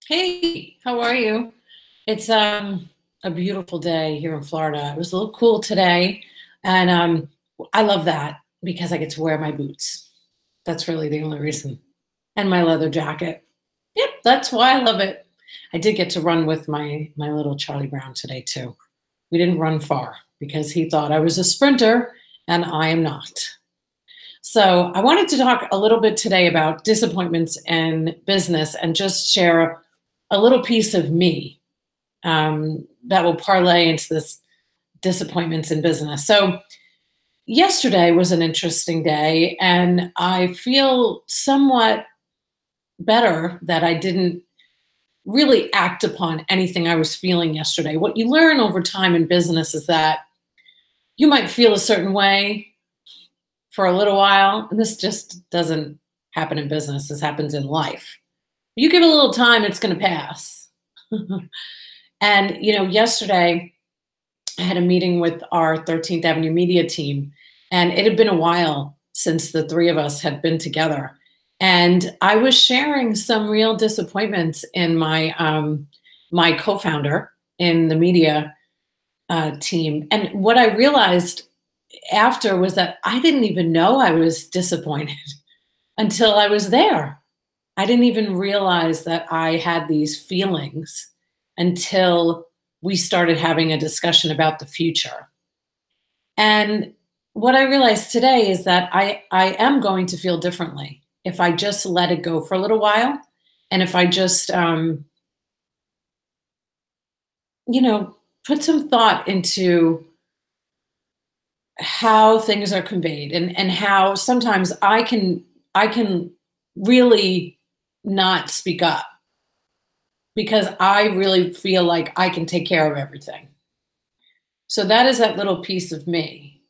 Hey, how are you? It's a beautiful day here in Florida. It was a little cool today, and I love that because I get to wear my boots. That's really the only reason. And my leather jacket. Yep, that's why I love it. I did get to run with my little Charlie Brown today too. We didn't run far because he thought I was a sprinter and I am not. So I wanted to talk a little bit today about disappointments in business and just share a little piece of me that will parlay into this disappointments in business. So yesterday was an interesting day, and I feel somewhat better that I didn't really act upon anything I was feeling yesterday. What you learn over time in business is that you might feel a certain way for a little while, and this just doesn't happen in business. This happens in life. You give it a little time, it's going to pass. And, yesterday I had a meeting with our 13th Avenue media team, and it had been a while since the three of us had been together. And I was sharing some real disappointments in my co-founder in the media team. And what I realized after was that I didn't even know I was disappointed until I was there. I didn't even realize that I had these feelings until we started having a discussion about the future. And what I realized today is that I am going to feel differently if I just let it go for a little while. And if I just, put some thought into how things are conveyed and how sometimes I can really not speak up because I really feel like I can take care of everything. So that is that little piece of me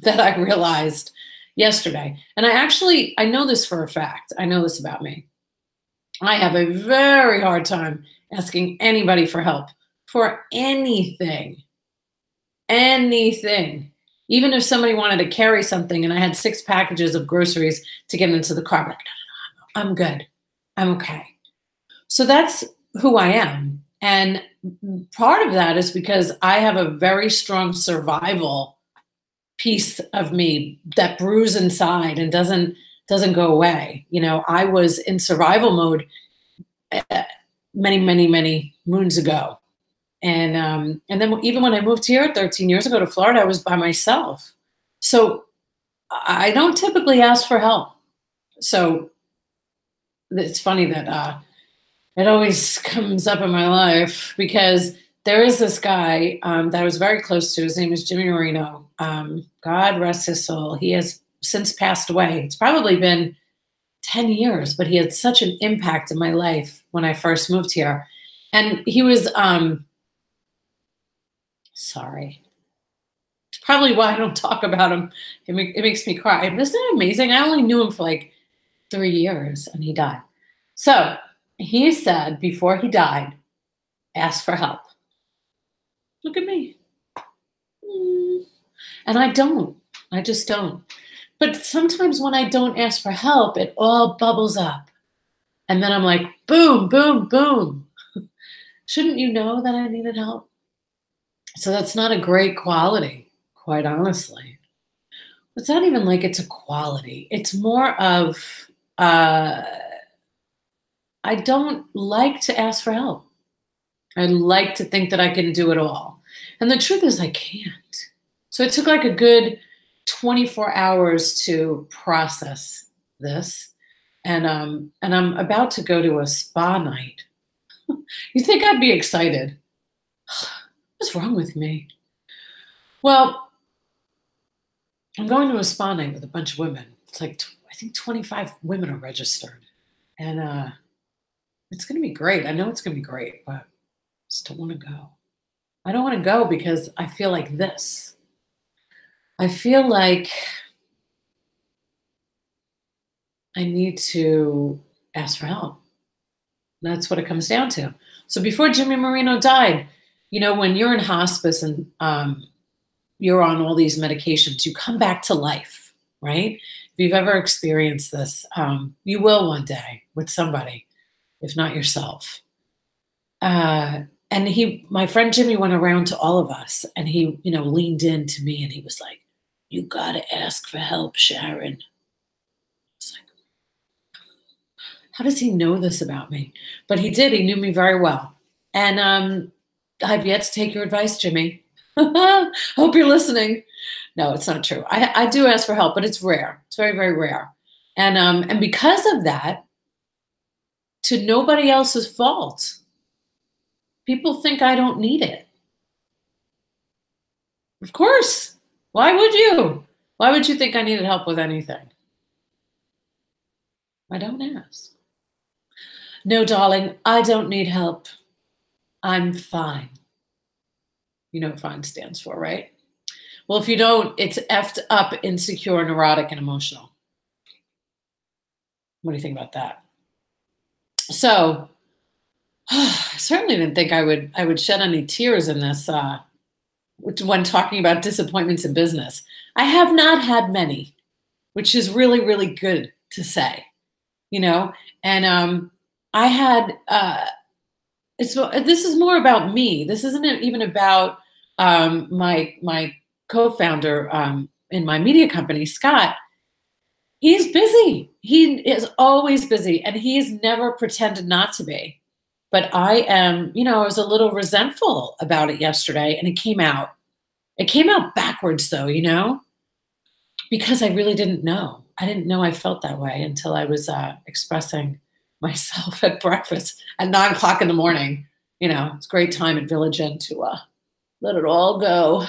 that I realized yesterday. And I know this for a fact. I know this about me. I have a very hard time asking anybody for help for anything. Anything. Even if somebody wanted to carry something and I had 6 packages of groceries to get into the car, I'm like, no, I'm good. I'm okay. So that's who I am. And part of that is because I have a very strong survival piece of me that brews inside and doesn't go away. I was in survival mode many, many, many moons ago. And then even when I moved here 13 years ago to Florida, I was by myself. So I don't typically ask for help. So it's funny that it always comes up in my life because there is this guy that I was very close to. His name is Marino. God rest his soul. He has since passed away. It's probably been 10 years, but he had such an impact in my life when I first moved here. And he was, sorry. It's probably why I don't talk about him. It makes me cry. Isn't it amazing? I only knew him for like 3 years and he died. So he said before he died, ask for help. Look at me. And I don't. I just don't. But sometimes when I don't ask for help, it all bubbles up. And then I'm like, boom, boom, boom. Shouldn't you know that I needed help? So that's not a great quality, quite honestly. It's not even like it's a quality. It's more of I don't like to ask for help. I like to think that I can do it all. And the truth is I can't. So it took like a good 24 hours to process this. And I'm about to go to a spa night. You think I'd be excited? What's wrong with me? Well, I'm going to a spa night with a bunch of women. It's like, I think 25 women are registered. And it's going to be great. I know it's going to be great, but I just don't want to go. I don't want to go because I feel like this. I feel like I need to ask for help. That's what it comes down to. So before Jimmy Marino died, when you're in hospice and you're on all these medications, you come back to life, right? If you've ever experienced this, you will one day with somebody, if not yourself. And my friend Jimmy went around to all of us and he, leaned in to me and he was like, "You got to ask for help, Sharon." It's like, how does he know this about me? But he did. He knew me very well. And I've yet to take your advice, Jimmy. Hope you're listening. No, it's not true. I do ask for help, but it's rare. It's very, very rare. And because of that, to nobody else's fault, people think I don't need it. Of course. Why would you? Why would you think I needed help with anything? I don't ask. No, darling, I don't need help. I'm fine. You know what fine stands for, right? Well, if you don't, it's effed up, insecure, neurotic, and emotional. What do you think about that? So, I certainly didn't think I would shed any tears in this when talking about disappointments in business. I have not had many, which is really, really good to say, And I had. This is more about me. This isn't even about my co-founder in my media company, Scott. He's busy. He is always busy, and he's never pretended not to be. But I am, I was a little resentful about it yesterday, and it came out. It came out backwards, though, because I really didn't know. I didn't know I felt that way until I was expressing myself at breakfast at 9 o'clock in the morning. It's a great time at Village Inn to let it all go.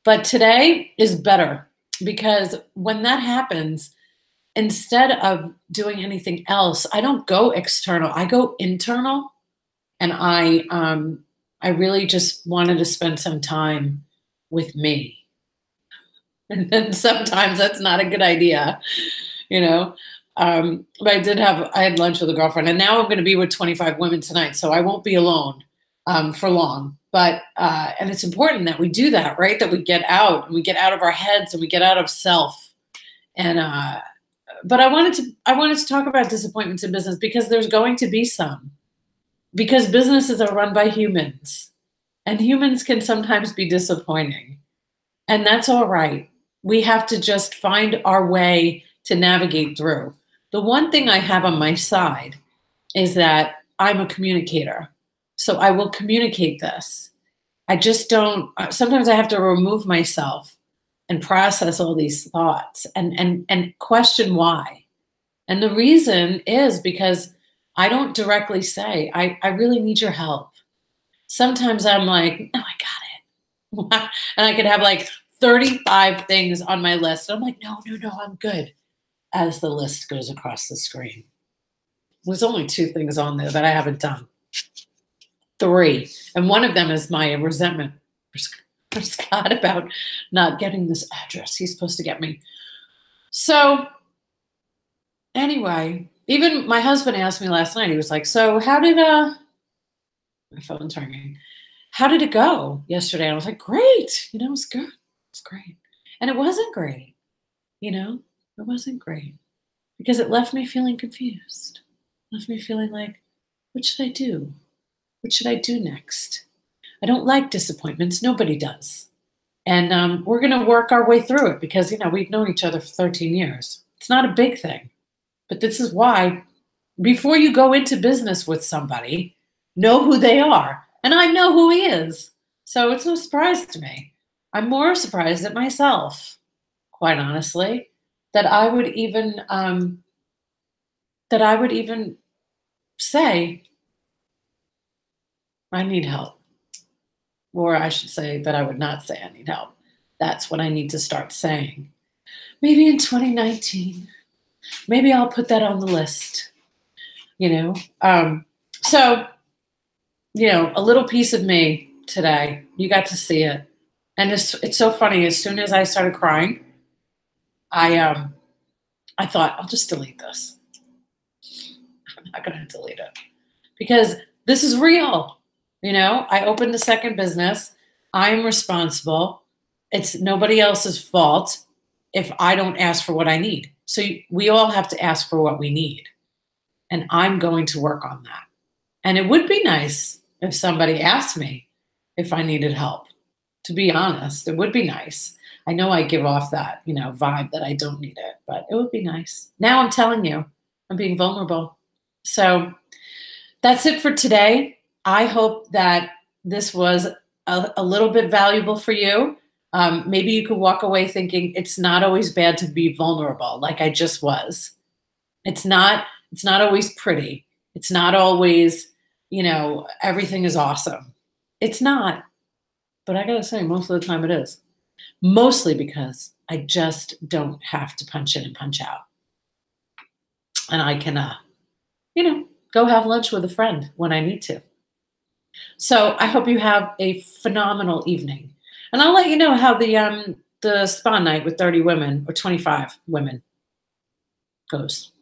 But today is better because when that happens, instead of doing anything else, I don't go external. I go internal, and I really just wanted to spend some time with me. And then sometimes that's not a good idea, But I had lunch with a girlfriend, and now I'm going to be with 25 women tonight, so I won't be alone for long. But and it's important that we do that, right? That we get out and we get out of our heads and we get out of self. And but I wanted to talk about disappointments in business because there's going to be some, because businesses are run by humans, and humans can sometimes be disappointing, and that's all right. We have to just find our way to navigate through. The one thing I have on my side is that I'm a communicator. So I will communicate this. I just don't, sometimes I have to remove myself and process all these thoughts and question why. And the reason is because I don't directly say, I really need your help. Sometimes I'm like, no, I got it. And I could have like 35 things on my list. I'm like, no, I'm good. As the list goes across the screen. There's only 2 things on there that I haven't done. 3. And one of them is my resentment for Scott about not getting this address he's supposed to get me. So anyway, even my husband asked me last night, he was like, so how did, my phone's ringing. How did it go yesterday? And I was like, great. It was good. It's great. And it wasn't great. It wasn't great because it left me feeling confused. It left me feeling like, what should I do? What should I do next? I don't like disappointments. Nobody does. And we're going to work our way through it because, we've known each other for 13 years. It's not a big thing. But this is why, before you go into business with somebody, know who they are. And I know who he is. So it's no surprise to me. I'm more surprised at myself, quite honestly, that I would even say, I need help. Or I should say that I would not say I need help. That's what I need to start saying. Maybe in 2019, maybe I'll put that on the list, So, a little piece of me today, you got to see it. And it's so funny. As soon as I started crying, I thought, I'll just delete this. I'm not going to delete it because this is real. I opened a second business. I'm responsible. It's nobody else's fault if I don't ask for what I need. So we all have to ask for what we need. And I'm going to work on that. And it would be nice if somebody asked me if I needed help. To be honest, it would be nice. I know I give off that, vibe that I don't need it, but it would be nice. Now I'm telling you, I'm being vulnerable. So that's it for today. I hope that this was a little bit valuable for you. Maybe you could walk away thinking it's not always bad to be vulnerable, like I just was. It's not. It's not always pretty. It's not always, everything is awesome. It's not. But I gotta say, most of the time it is. Mostly because I just don't have to punch in and punch out, and I can, go have lunch with a friend when I need to. So I hope you have a phenomenal evening. And I'll let you know how the spa night with 30 women or 25 women goes.